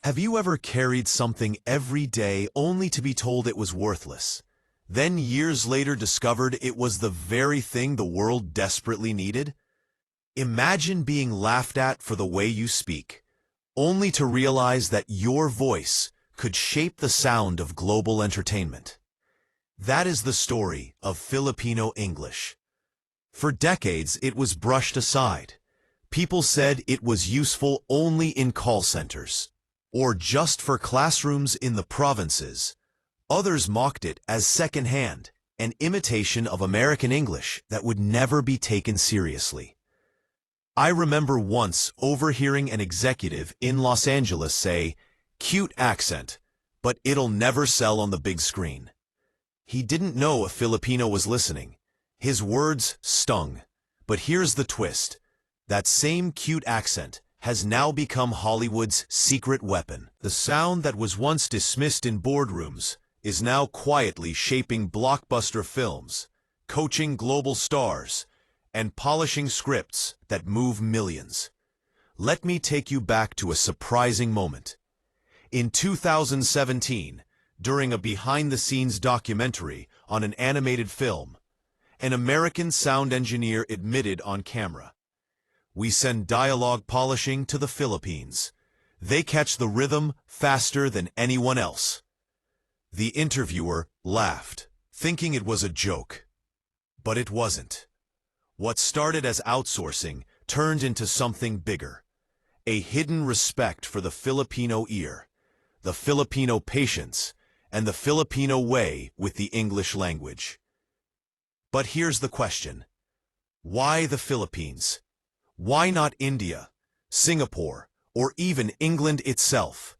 Have you ever carried something every day only to be told it was worthless, then years later discovered it was the very thing the world desperately needed? Imagine being laughed at for the way you speak, only to realize that your voice could shape the sound of global entertainment. That is the story of Filipino English. For decades, it was brushed aside. People said it was useful only in call centers, or just for classrooms in the provinces. Others mocked it as second-hand, an imitation of American English that would never be taken seriously. I remember once overhearing an executive in Los Angeles say, "Cute accent, but it'll never sell on the big screen." He didn't know a Filipino was listening. His words stung. But here's the twist. That same cute accent has now become Hollywood's secret weapon. The sound that was once dismissed in boardrooms is now quietly shaping blockbuster films, coaching global stars, and polishing scripts that move millions. Let me take you back to a surprising moment. In 2017, during a behind-the-scenes documentary on an animated film, an American sound engineer admitted on camera, "We send dialogue polishing to the Philippines. They catch the rhythm faster than anyone else." The interviewer laughed, thinking it was a joke. But it wasn't. What started as outsourcing turned into something bigger. A hidden respect for the Filipino ear, the Filipino patience, and the Filipino way with the English language. But here's the question. Why the Philippines? Why not India, Singapore, or even England itself?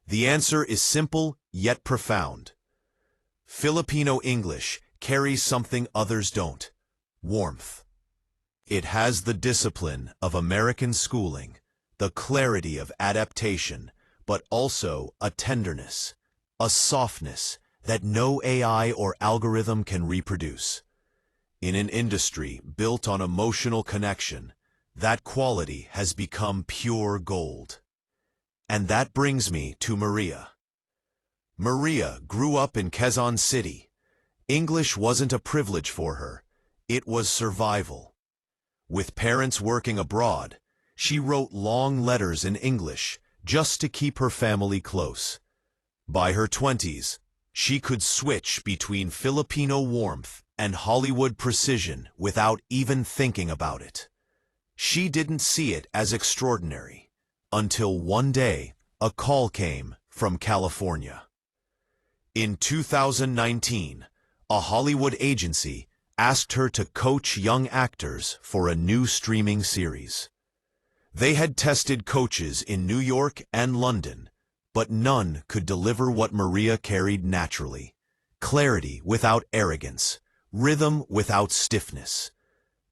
The answer is simple yet profound. Filipino English carries something others don't: warmth. It has the discipline of American schooling, the clarity of adaptation, but also a tenderness, a softness that no AI or algorithm can reproduce. In an industry built on emotional connection, that quality has become pure gold. And that brings me to Maria. Maria grew up in Quezon City. English wasn't a privilege for her, it was survival. With parents working abroad, she wrote long letters in English just to keep her family close. By her 20s, she could switch between Filipino warmth and Hollywood precision without even thinking about it. She didn't see it as extraordinary, until one day a call came from California. In 2019, a Hollywood agency asked her to coach young actors for a new streaming series. They had tested coaches in New York and London, but none could deliver what Maria carried naturally: clarity without arrogance, rhythm without stiffness.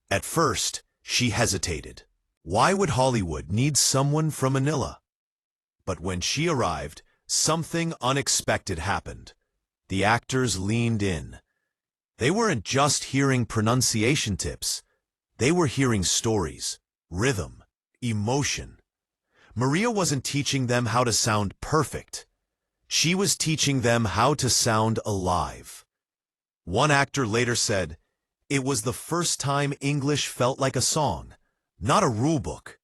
At first, she hesitated. Why would Hollywood need someone from Manila? But when she arrived, something unexpected happened. The actors leaned in. They weren't just hearing pronunciation tips. They were hearing stories, rhythm, emotion. Maria wasn't teaching them how to sound perfect. She was teaching them how to sound alive. One actor later said, "It was the first time English felt like a song, not a rulebook."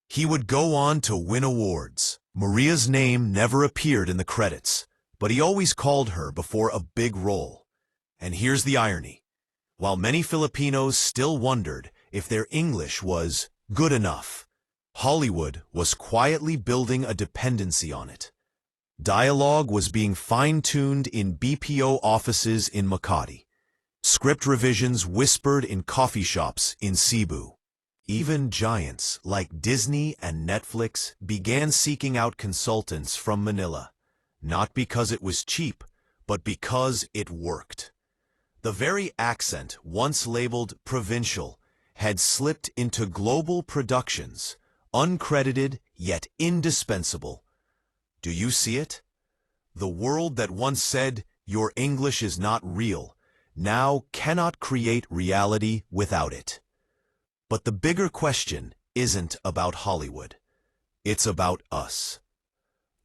He would go on to win awards. Maria's name never appeared in the credits, but he always called her before a big role. And here's the irony. While many Filipinos still wondered if their English was good enough, Hollywood was quietly building a dependency on it. Dialogue was being fine-tuned in BPO offices in Makati. Script revisions whispered in coffee shops in Cebu. Even giants like Disney and Netflix began seeking out consultants from Manila, not because it was cheap, but because it worked. The very accent once labeled provincial had slipped into global productions, uncredited yet indispensable. Do you see it? The world that once said, "Your English is not real," now cannot create reality without it. But the bigger question isn't about Hollywood. It's about us.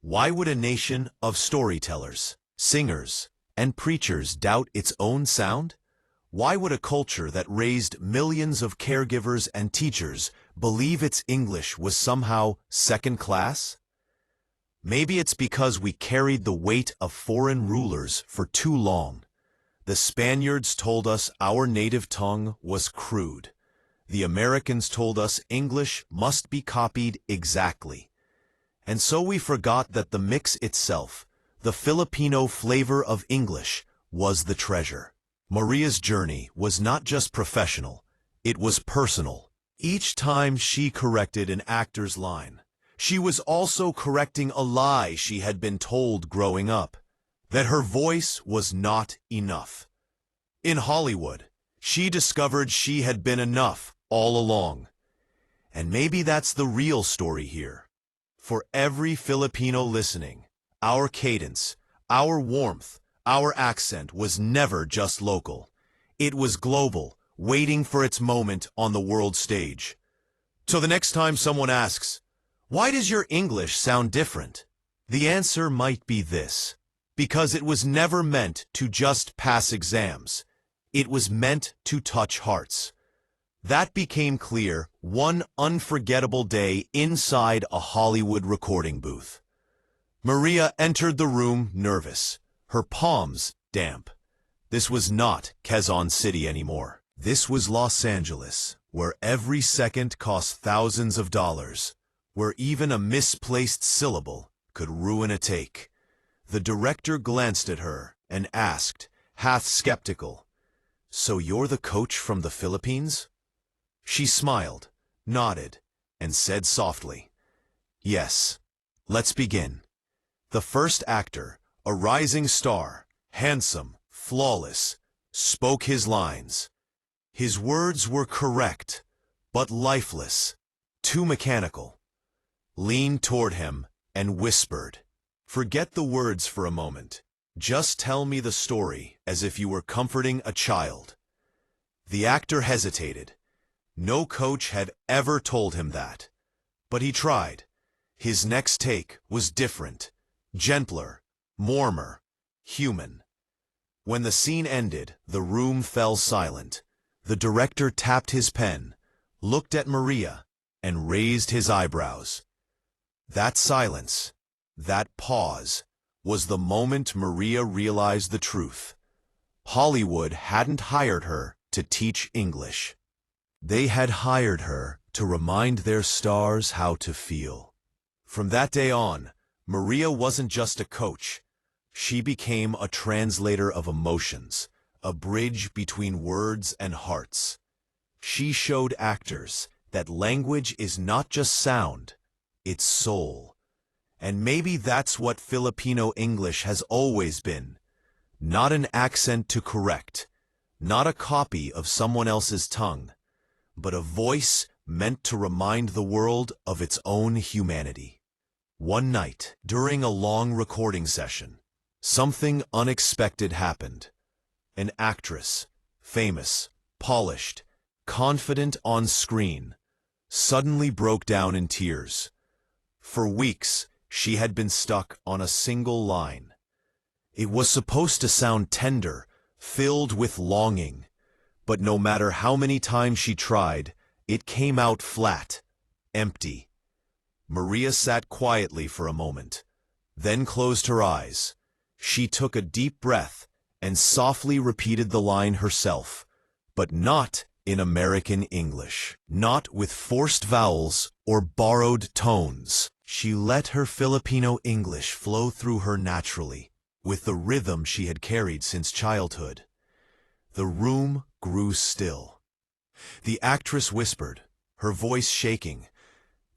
Why would a nation of storytellers, singers, and preachers doubt its own sound? Why would a culture that raised millions of caregivers and teachers believe its English was somehow second class? Maybe it's because we carried the weight of foreign rulers for too long. The Spaniards told us our native tongue was crude. The Americans told us English must be copied exactly. And so we forgot that the mix itself, the Filipino flavor of English, was the treasure. Maria's journey was not just professional, it was personal. Each time she corrected an actor's line, she was also correcting a lie she had been told growing up, that her voice was not enough. In Hollywood, she discovered she had been enough all along. And maybe that's the real story here. For every Filipino listening, our cadence, our warmth, our accent was never just local. It was global, waiting for its moment on the world stage. So the next time someone asks, "Why does your English sound different?" the answer might be this: because it was never meant to just pass exams. It was meant to touch hearts. That became clear one unforgettable day inside a Hollywood recording booth. Maria entered the room nervous, her palms damp. This was not Quezon City anymore. This was Los Angeles, where every second cost thousands of dollars, where even a misplaced syllable could ruin a take. The director glanced at her and asked, half skeptical, "So you're the coach from the Philippines?" She smiled, nodded, and said softly, "Yes, let's begin." The first actor, a rising star, handsome, flawless, spoke his lines. His words were correct, but lifeless, too mechanical. Leaned toward him and whispered, "Forget the words for a moment. Just tell me the story as if you were comforting a child." The actor hesitated. No coach had ever told him that. But he tried. His next take was different, gentler, warmer, human. When the scene ended, the room fell silent. The director tapped his pen, looked at Maria, and raised his eyebrows. That silence, that pause, was the moment Maria realized the truth. Hollywood hadn't hired her to teach English. They had hired her to remind their stars how to feel. From that day on, Maria wasn't just a coach. She became a translator of emotions, a bridge between words and hearts. She showed actors that language is not just sound, it's soul. And maybe that's what Filipino English has always been. Not an accent to correct, not a copy of someone else's tongue, but a voice meant to remind the world of its own humanity. One night, during a long recording session, something unexpected happened. An actress, famous, polished, confident on screen, suddenly broke down in tears. For weeks, she had been stuck on a single line. It was supposed to sound tender, filled with longing, but no matter how many times she tried, it came out flat, empty. Maria sat quietly for a moment, then closed her eyes. She took a deep breath and softly repeated the line herself, but not in American English, not with forced vowels or borrowed tones. She let her Filipino English flow through her naturally, with the rhythm she had carried since childhood. The room grew still. The actress whispered, her voice shaking,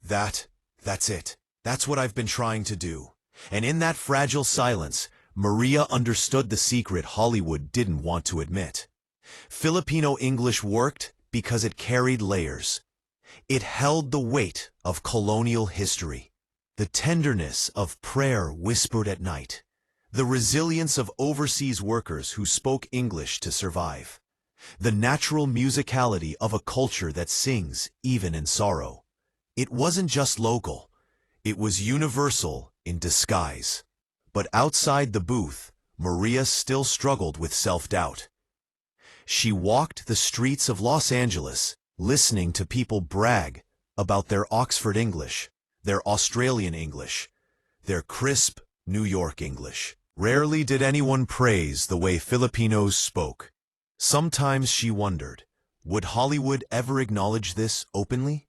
That's it. That's what I've been trying to do." And in that fragile silence, Maria understood the secret Hollywood didn't want to admit. Filipino English worked because it carried layers. It held the weight of colonial history, the tenderness of prayer whispered at night, the resilience of overseas workers who spoke English to survive, the natural musicality of a culture that sings even in sorrow. It wasn't just local. It was universal in disguise. But outside the booth, Maria still struggled with self-doubt. She walked the streets of Los Angeles, listening to people brag about their Oxford English, their Australian English, their crisp New York English. Rarely did anyone praise the way Filipinos spoke. Sometimes she wondered, would Hollywood ever acknowledge this openly?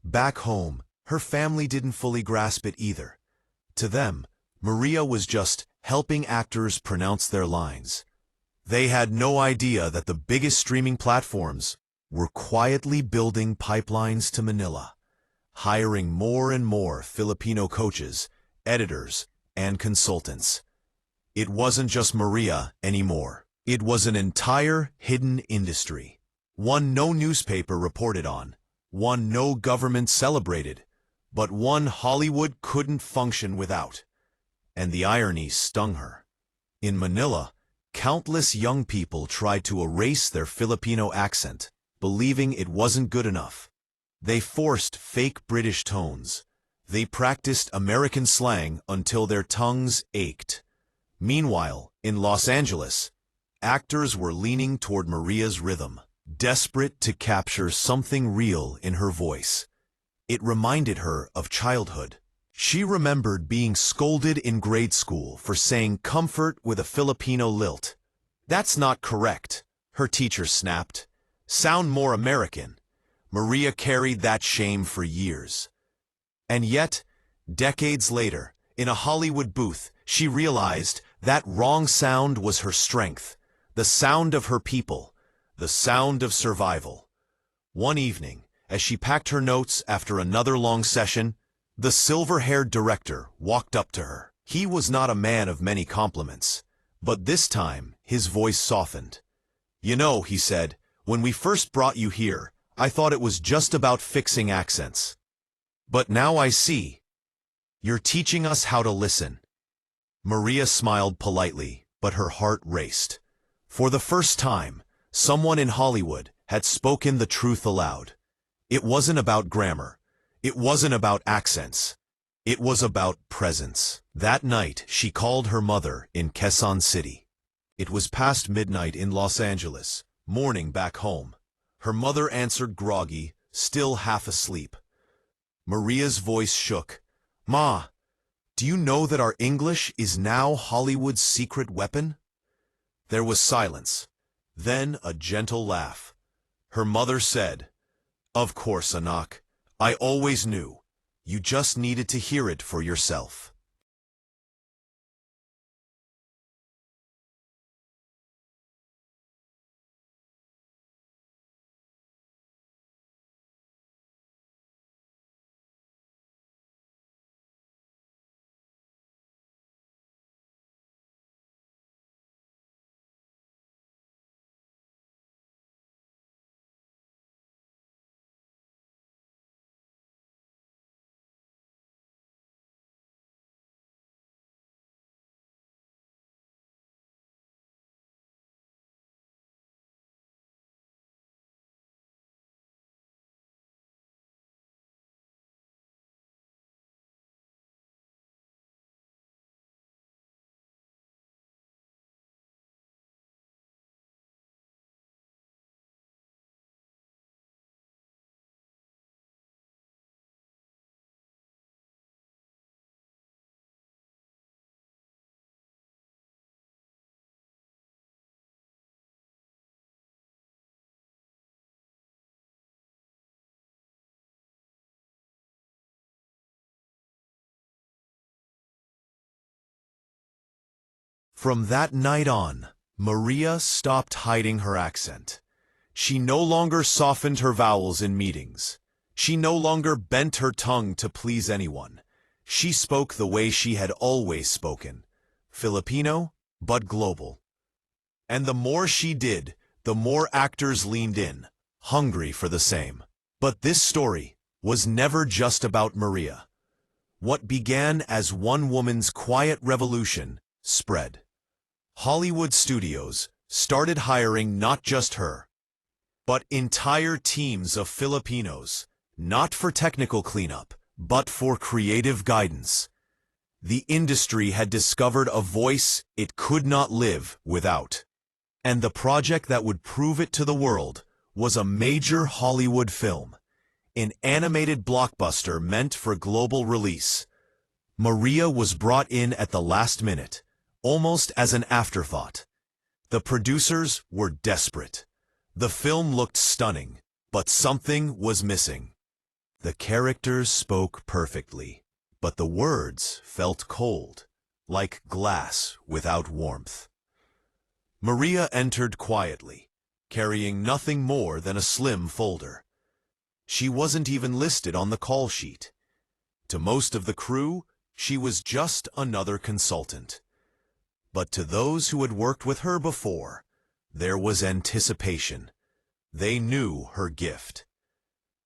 Back home, her family didn't fully grasp it either. To them, Maria was just helping actors pronounce their lines. They had no idea that the biggest streaming platforms were quietly building pipelines to Manila, hiring more and more Filipino coaches, editors, and consultants. It wasn't just Maria anymore. It was an entire hidden industry. One no newspaper reported on, one no government celebrated, but one Hollywood couldn't function without. And the irony stung her. In Manila, countless young people tried to erase their Filipino accent, believing it wasn't good enough. They forced fake British tones. They practiced American slang until their tongues ached. Meanwhile, in Los Angeles, actors were leaning toward Maria's rhythm, desperate to capture something real in her voice. It reminded her of childhood. She remembered being scolded in grade school for saying comfort with a Filipino lilt. "That's not correct," her teacher snapped. "Sound more American." Maria carried that shame for years. And yet, decades later, in a Hollywood booth, she realized that wrong sound was her strength, the sound of her people, the sound of survival. One evening, as she packed her notes after another long session, the silver-haired director walked up to her. He was not a man of many compliments, but this time his voice softened. "You know," he said, "when we first brought you here, I thought it was just about fixing accents. But now I see. You're teaching us how to listen." Maria smiled politely, but her heart raced. For the first time, someone in Hollywood had spoken the truth aloud. It wasn't about grammar. It wasn't about accents. It was about presence. That night, she called her mother in Quezon City. It was past midnight in Los Angeles, morning back home. Her mother answered groggy, still half asleep. Maria's voice shook. "Ma, do you know that our English is now Hollywood's secret weapon?" There was silence, then a gentle laugh. Her mother said, "Of course, Anak. I always knew. You just needed to hear it for yourself." From that night on, Maria stopped hiding her accent. She no longer softened her vowels in meetings. She no longer bent her tongue to please anyone. She spoke the way she had always spoken, Filipino, but global. And the more she did, the more actors leaned in, hungry for the same. But this story was never just about Maria. What began as one woman's quiet revolution spread. Hollywood studios started hiring not just her, but entire teams of Filipinos, not for technical cleanup, but for creative guidance. The industry had discovered a voice it could not live without. And the project that would prove it to the world was a major Hollywood film, an animated blockbuster meant for global release. Maria was brought in at the last minute, almost as an afterthought. The producers were desperate. The film looked stunning, but something was missing. The characters spoke perfectly, but the words felt cold, like glass without warmth. Maria entered quietly, carrying nothing more than a slim folder. She wasn't even listed on the call sheet. To most of the crew, she was just another consultant. But to those who had worked with her before, there was anticipation. They knew her gift.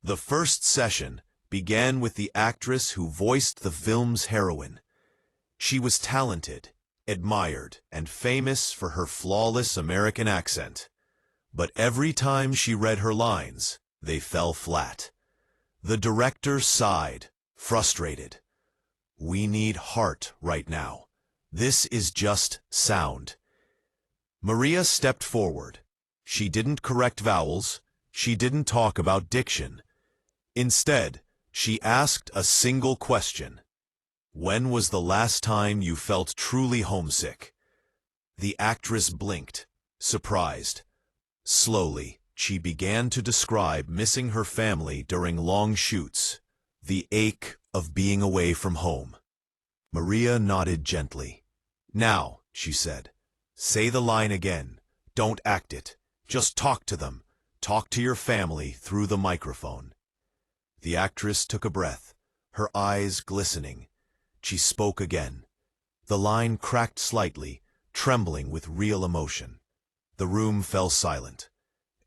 The first session began with the actress who voiced the film's heroine. She was talented, admired, and famous for her flawless American accent. But every time she read her lines, they fell flat. The director sighed, frustrated. "We need heart right now. This is just sound." Maria stepped forward. She didn't correct vowels. She didn't talk about diction. Instead, she asked a single question. "When was the last time you felt truly homesick?" The actress blinked, surprised. Slowly, she began to describe missing her family during long shoots, the ache of being away from home. Maria nodded gently. "Now," she said, "say the line again. Don't act it. Just talk to them. Talk to your family through the microphone." The actress took a breath, her eyes glistening. She spoke again. The line cracked slightly, trembling with real emotion. The room fell silent.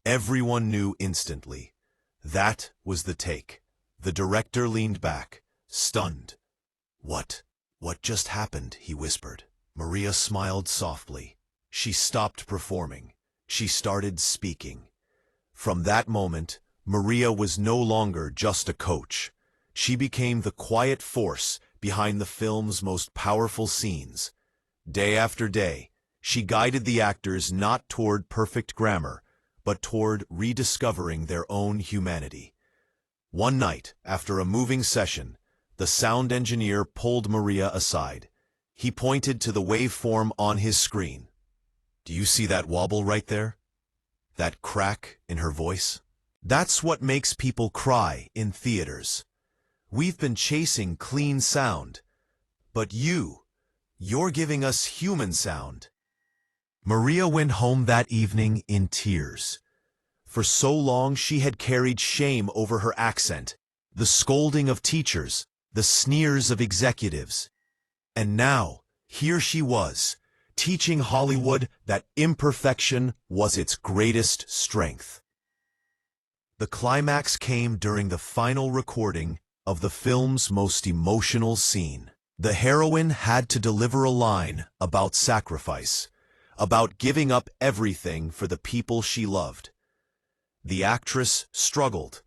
Everyone knew instantly. That was the take. The director leaned back, stunned. What just happened?" he whispered. Maria smiled softly. She stopped performing. She started speaking. From that moment, Maria was no longer just a coach. She became the quiet force behind the film's most powerful scenes. Day after day, she guided the actors not toward perfect grammar, but toward rediscovering their own humanity. One night, after a moving session, the sound engineer pulled Maria aside. He pointed to the waveform on his screen. "Do you see that wobble right there? That crack in her voice? That's what makes people cry in theaters. We've been chasing clean sound, but you're giving us human sound." Maria went home that evening in tears. For so long she had carried shame over her accent, the scolding of teachers, the sneers of executives. And now, here she was, teaching Hollywood that imperfection was its greatest strength. The climax came during the final recording of the film's most emotional scene. The heroine had to deliver a line about sacrifice, about giving up everything for the people she loved. The actress struggled,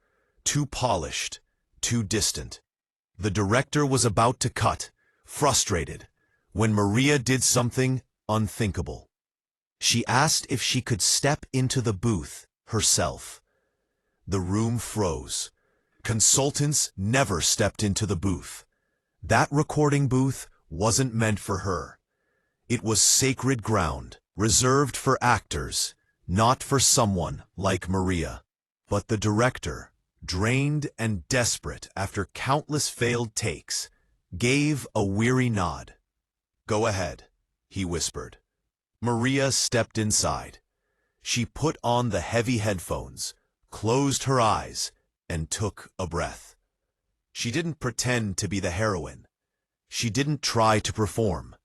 too polished, too distant. The director was about to cut, frustrated, when Maria did something unthinkable. She asked if she could step into the booth herself. The room froze. Consultants never stepped into the booth. That recording booth wasn't meant for her. It was sacred ground, reserved for actors, not for someone like Maria. But the director, drained and desperate after countless failed takes, gave a weary nod. "Go ahead," he whispered. Maria stepped inside. She put on the heavy headphones, closed her eyes, and took a breath. She didn't pretend to be the heroine. She didn't try to perform.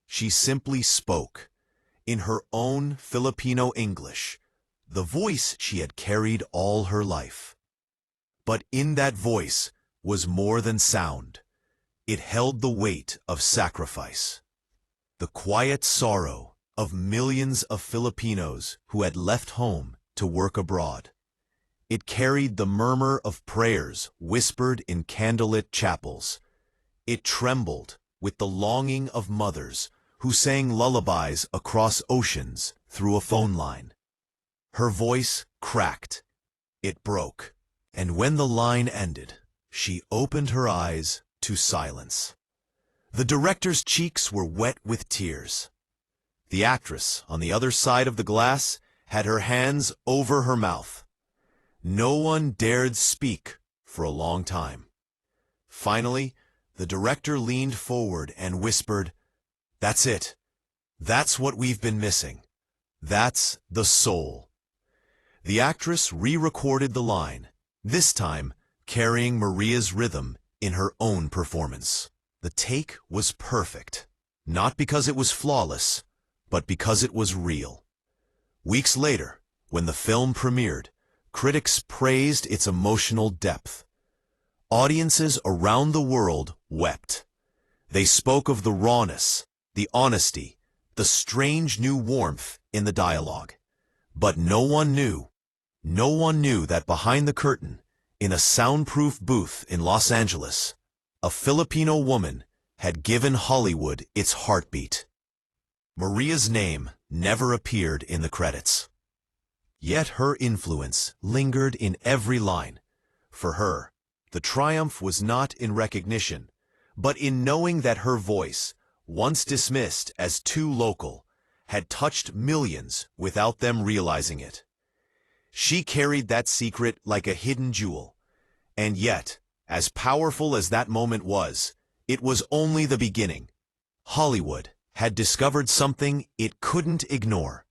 She simply spoke, in her own Filipino English, the voice she had carried all her life. But in that voice was more than sound. It held the weight of sacrifice. The quiet sorrow of millions of Filipinos who had left home to work abroad. It carried the murmur of prayers whispered in candlelit chapels. It trembled with the longing of mothers who sang lullabies across oceans through a phone line. Her voice cracked. It broke. And when the line ended, she opened her eyes to silence. The director's cheeks were wet with tears. The actress on the other side of the glass had her hands over her mouth. No one dared speak for a long time. Finally, the director leaned forward and whispered, "That's it. That's what we've been missing. That's the soul." The actress re-recorded the line, this time carrying Maria's rhythm in her own performance. The take was perfect, not because it was flawless, but because it was real. Weeks later, when the film premiered, critics praised its emotional depth. Audiences around the world wept. They spoke of the rawness, the honesty, the strange new warmth in the dialogue. But no one knew that behind the curtain, in a soundproof booth in Los Angeles, a Filipino woman had given Hollywood its heartbeat. Maria's name never appeared in the credits. Yet her influence lingered in every line. For her, the triumph was not in recognition, but in knowing that her voice, once dismissed as too local, had touched millions without them realizing it. She carried that secret like a hidden jewel. And yet, as powerful as that moment was, it was only the beginning. Hollywood had discovered something it couldn't ignore.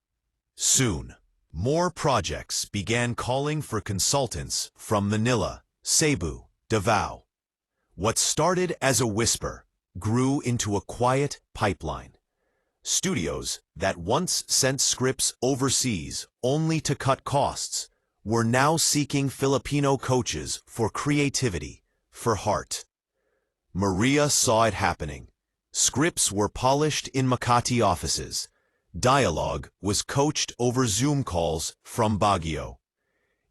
Soon, more projects began calling for consultants from Manila, Cebu, Davao. What started as a whisper grew into a quiet pipeline. Studios that once sent scripts overseas only to cut costs were now seeking Filipino coaches for creativity, for heart. Maria saw it happening. Scripts were polished in Makati offices. Dialogue was coached over Zoom calls from Baguio.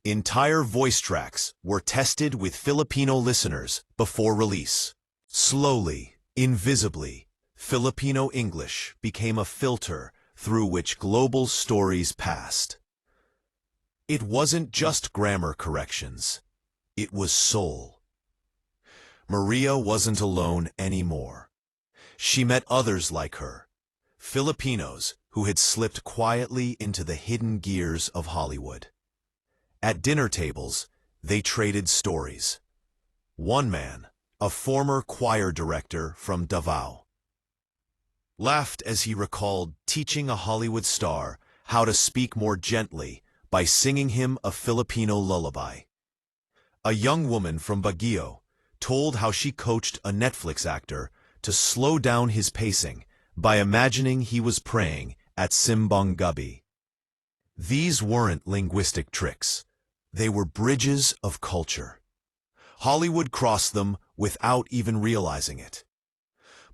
Entire voice tracks were tested with Filipino listeners before release. Slowly, invisibly, Filipino English became a filter through which global stories passed. It wasn't just grammar corrections. It was soul. Maria wasn't alone anymore. She met others like her, Filipinos who had slipped quietly into the hidden gears of Hollywood. At dinner tables, they traded stories. One man, a former choir director from Davao, laughed as he recalled teaching a Hollywood star how to speak more gently by singing him a Filipino lullaby. A young woman from Baguio told how she coached a Netflix actor to slow down his pacing by imagining he was praying at Simbang Gabi. These weren't linguistic tricks. They were bridges of culture. Hollywood crossed them without even realizing it.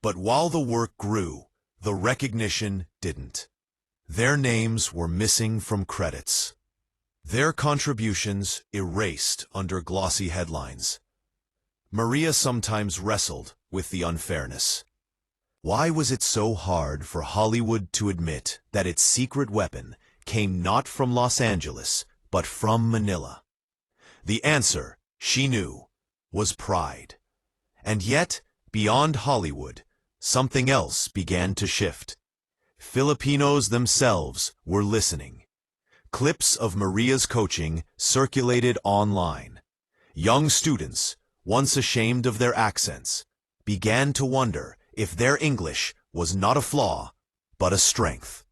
But while the work grew, the recognition didn't. Their names were missing from credits. Their contributions erased under glossy headlines. Maria sometimes wrestled with the unfairness. Why was it so hard for Hollywood to admit that its secret weapon came not from Los Angeles, but from Manila? The answer, she knew, was pride. And yet, beyond Hollywood, something else began to shift. Filipinos themselves were listening. Clips of Maria's coaching circulated online. Young students, once ashamed of their accents, began to wonder if their English was not a flaw, but a strength.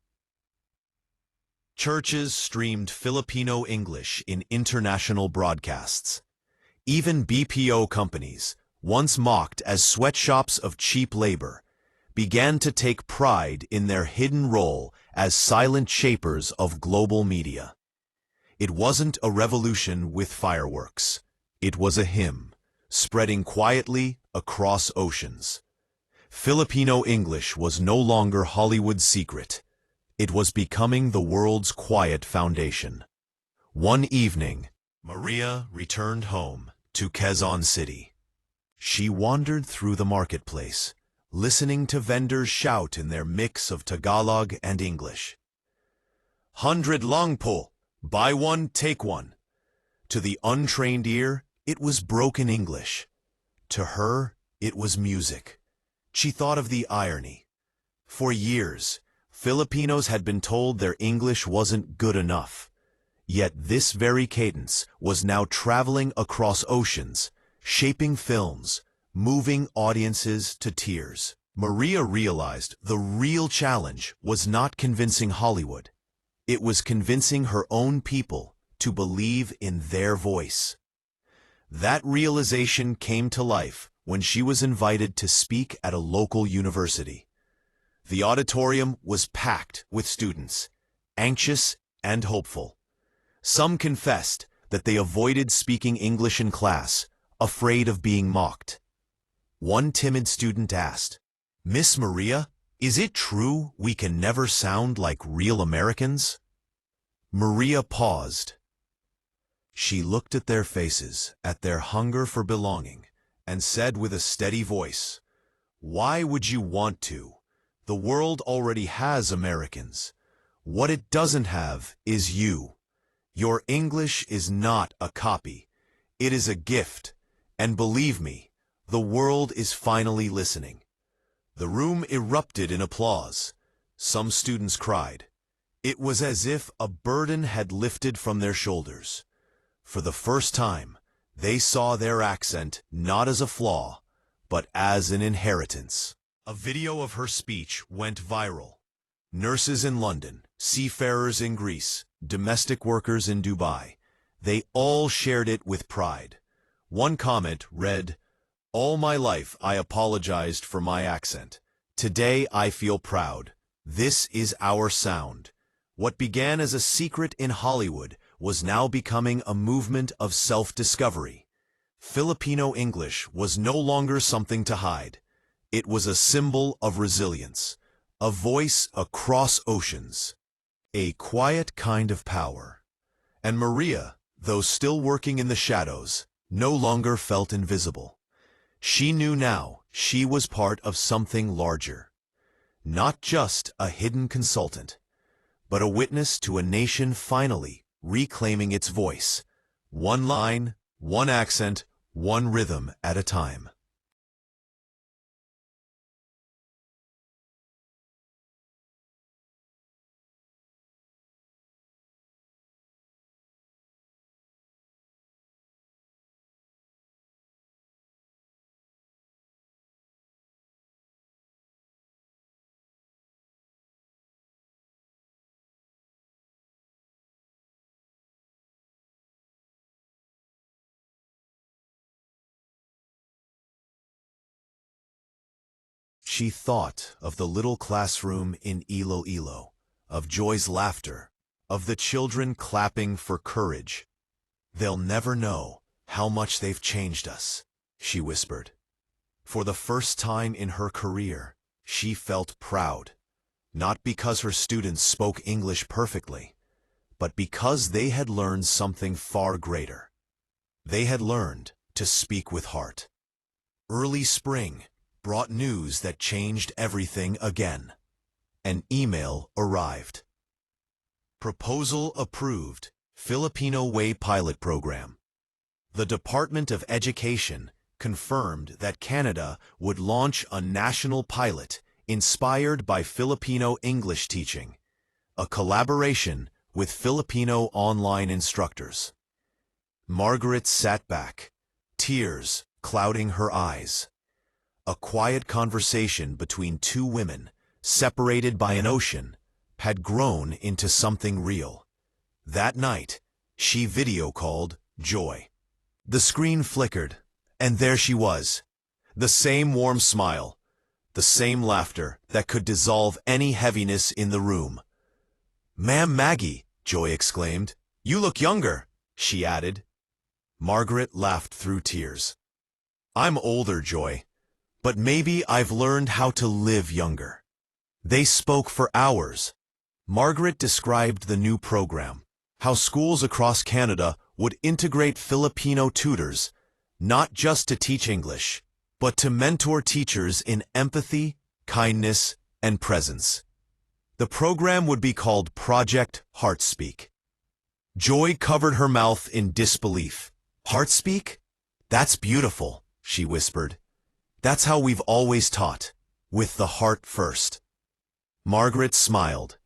Churches streamed Filipino English in international broadcasts. Even BPO companies, once mocked as sweatshops of cheap labor, began to take pride in their hidden role as silent shapers of global media. It wasn't a revolution with fireworks. It was a hymn, spreading quietly across oceans. Filipino English was no longer Hollywood's secret. It was becoming the world's quiet foundation. One evening, Maria returned home to Quezon City. She wandered through the marketplace, listening to vendors shout in their mix of Tagalog and English. 100 long po, buy one, take one. To the untrained ear, it was broken English. To her, it was music. She thought of the irony. For years, Filipinos had been told their English wasn't good enough. Yet this very cadence was now traveling across oceans, shaping films, moving audiences to tears. Maria realized the real challenge was not convincing Hollywood. It was convincing her own people to believe in their voice. That realization came to life when she was invited to speak at a local university. The auditorium was packed with students, anxious and hopeful. Some confessed that they avoided speaking English in class, afraid of being mocked. One timid student asked, "Miss Maria, is it true we can never sound like real Americans?" Maria paused. She looked at their faces, at their hunger for belonging, and said with a steady voice, "Why would you want to? The world already has Americans. What it doesn't have is you. Your English is not a copy. It is a gift. And believe me, the world is finally listening." The room erupted in applause. Some students cried. It was as if a burden had lifted from their shoulders. For the first time, they saw their accent not as a flaw, but as an inheritance. A video of her speech went viral. Nurses in London, seafarers in Greece, domestic workers in Dubai, they all shared it with pride. One comment read, "All my life I apologized for my accent. Today I feel proud. This is our sound." What began as a secret in Hollywood was now becoming a movement of self-discovery. Filipino English was no longer something to hide. It was a symbol of resilience, a voice across oceans, a quiet kind of power. And Maria, though still working in the shadows, no longer felt invisible. She knew now she was part of something larger. Not just a hidden consultant, but a witness to a nation finally reclaiming its voice, one line, one accent, one rhythm at a time. She thought of the little classroom in Iloilo, of Joy's laughter, of the children clapping for courage. "They'll never know how much they've changed us," she whispered. For the first time in her career, she felt proud, not because her students spoke English perfectly, but because they had learned something far greater. They had learned to speak with heart. Early spring brought news that changed everything again. An email arrived. Proposal approved. Filipino Way Pilot Program. The Department of Education confirmed that Canada would launch a national pilot inspired by Filipino English teaching, a collaboration with Filipino online instructors. Margaret sat back, tears clouding her eyes. A quiet conversation between two women, separated by an ocean, had grown into something real. That night, she video-called Joy. The screen flickered, and there she was. The same warm smile, the same laughter that could dissolve any heaviness in the room. "Ma'am Maggie," Joy exclaimed. "You look younger," she added. Margaret laughed through tears. "I'm older, Joy. But maybe I've learned how to live younger." They spoke for hours. Margaret described the new program, how schools across Canada would integrate Filipino tutors, not just to teach English, but to mentor teachers in empathy, kindness, and presence. The program would be called Project Heartspeak. Joy covered her mouth in disbelief. Heartspeak? That's beautiful, she whispered. That's how we've always taught, with the heart first. Margaret smiled,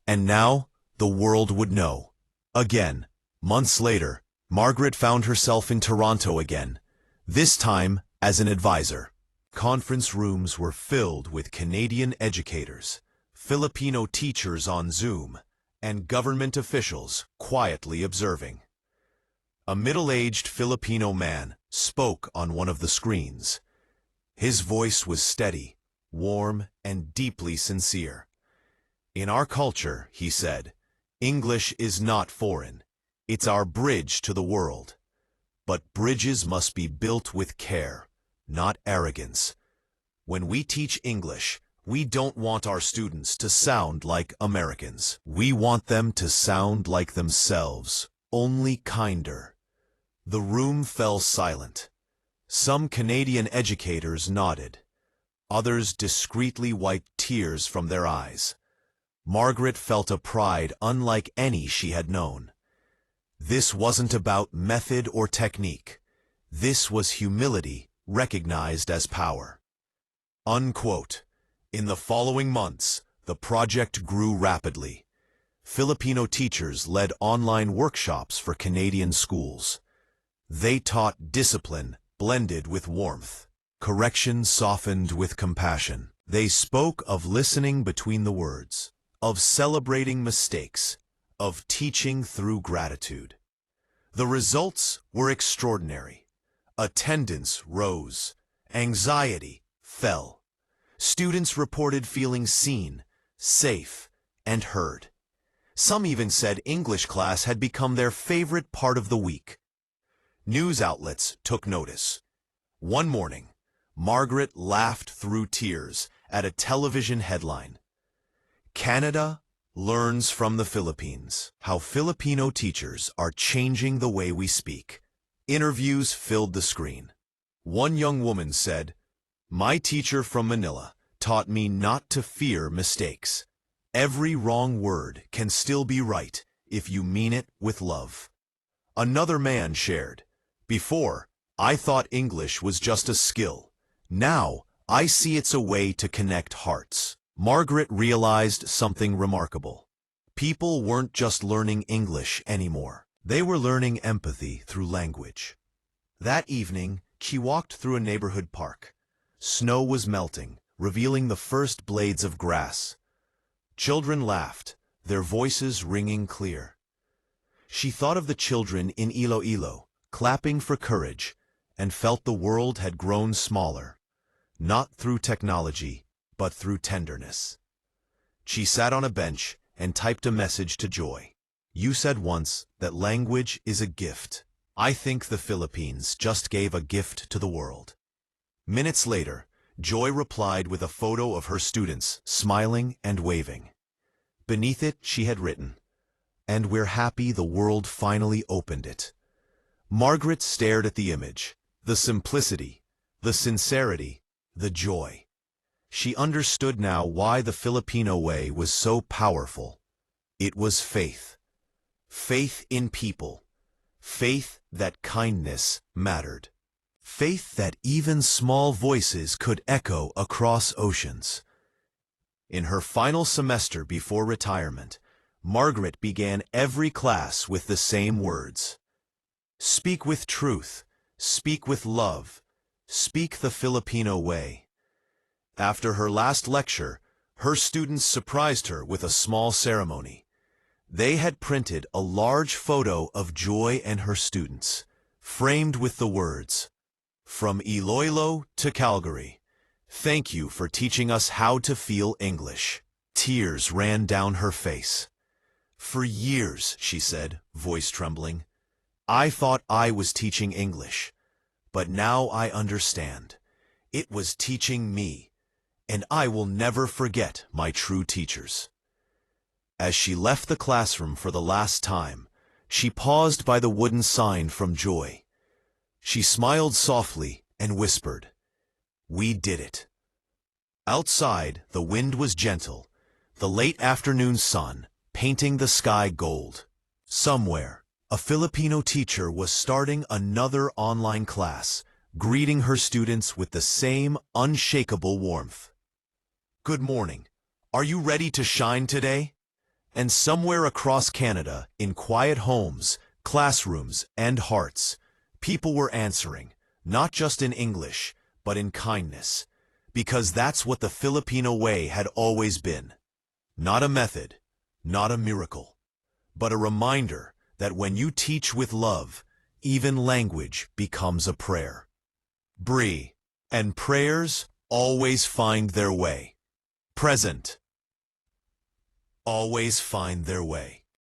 and now the world would know. Again, months later, Margaret found herself in Toronto again, this time as an advisor. Conference rooms were filled with Canadian educators, Filipino teachers on Zoom, and government officials quietly observing. A middle-aged Filipino man spoke on one of the screens. His voice was steady, warm, and deeply sincere. In our culture, he said, English is not foreign. It's our bridge to the world. But bridges must be built with care, not arrogance. When we teach English, we don't want our students to sound like Americans. We want them to sound like themselves, only kinder. The room fell silent. Some Canadian educators nodded. Others discreetly wiped tears from their eyes. Margaret felt a pride unlike any she had known. This wasn't about method or technique. This was humility recognized as power. Unquote. In the following months, the project grew rapidly. Filipino teachers led online workshops for Canadian schools. They taught discipline blended with warmth, correction softened with compassion. They spoke of listening between the words, of celebrating mistakes, of teaching through gratitude. The results were extraordinary. Attendance rose. Anxiety fell. Students reported feeling seen, safe, and heard. Some even said English class had become their favorite part of the week. News outlets took notice. One morning, Margaret laughed through tears at a television headline. Canada learns from the Philippines. How Filipino teachers are changing the way we speak. Interviews filled the screen. One young woman said, "My teacher from Manila taught me not to fear mistakes. Every wrong word can still be right if you mean it with love." Another man shared, "Before, I thought English was just a skill. Now, I see it's a way to connect hearts." Margaret realized something remarkable. People weren't just learning English anymore. They were learning empathy through language. That evening, she walked through a neighborhood park. Snow was melting, revealing the first blades of grass. Children laughed, their voices ringing clear. She thought of the children in Iloilo, clapping for courage, and felt the world had grown smaller, not through technology, but through tenderness. She sat on a bench and typed a message to Joy. "You said once that language is a gift. I think the Philippines just gave a gift to the world." Minutes later, Joy replied with a photo of her students, smiling and waving. Beneath it, she had written, "And we're happy the world finally opened it." Margaret stared at the image, the simplicity, the sincerity, the joy. She understood now why the Filipino way was so powerful. It was faith. Faith in people. Faith that kindness mattered. Faith that even small voices could echo across oceans. In her final semester before retirement, Margaret began every class with the same words. Speak with truth. Speak with love. Speak the Filipino way. After her last lecture, her students surprised her with a small ceremony. They had printed a large photo of Joy and her students, framed with the words, "From Iloilo to Calgary, thank you for teaching us how to feel English." Tears ran down her face. "For years," she said, voice trembling, "I thought I was teaching English, but now I understand. It was teaching me. And I will never forget my true teachers." As she left the classroom for the last time, she paused by the wooden sign from Joy. She smiled softly and whispered, We did it. Outside, the wind was gentle, the late afternoon sun painting the sky gold. Somewhere, a Filipino teacher was starting another online class, greeting her students with the same unshakable warmth. Good morning. Are you ready to shine today? And somewhere across Canada, in quiet homes, classrooms, and hearts, people were answering, not just in English, but in kindness, because that's what the Filipino way had always been. Not a method, not a miracle, but a reminder that when you teach with love, even language becomes a prayer. Brie, and prayers always find their way. Present. Always find their way.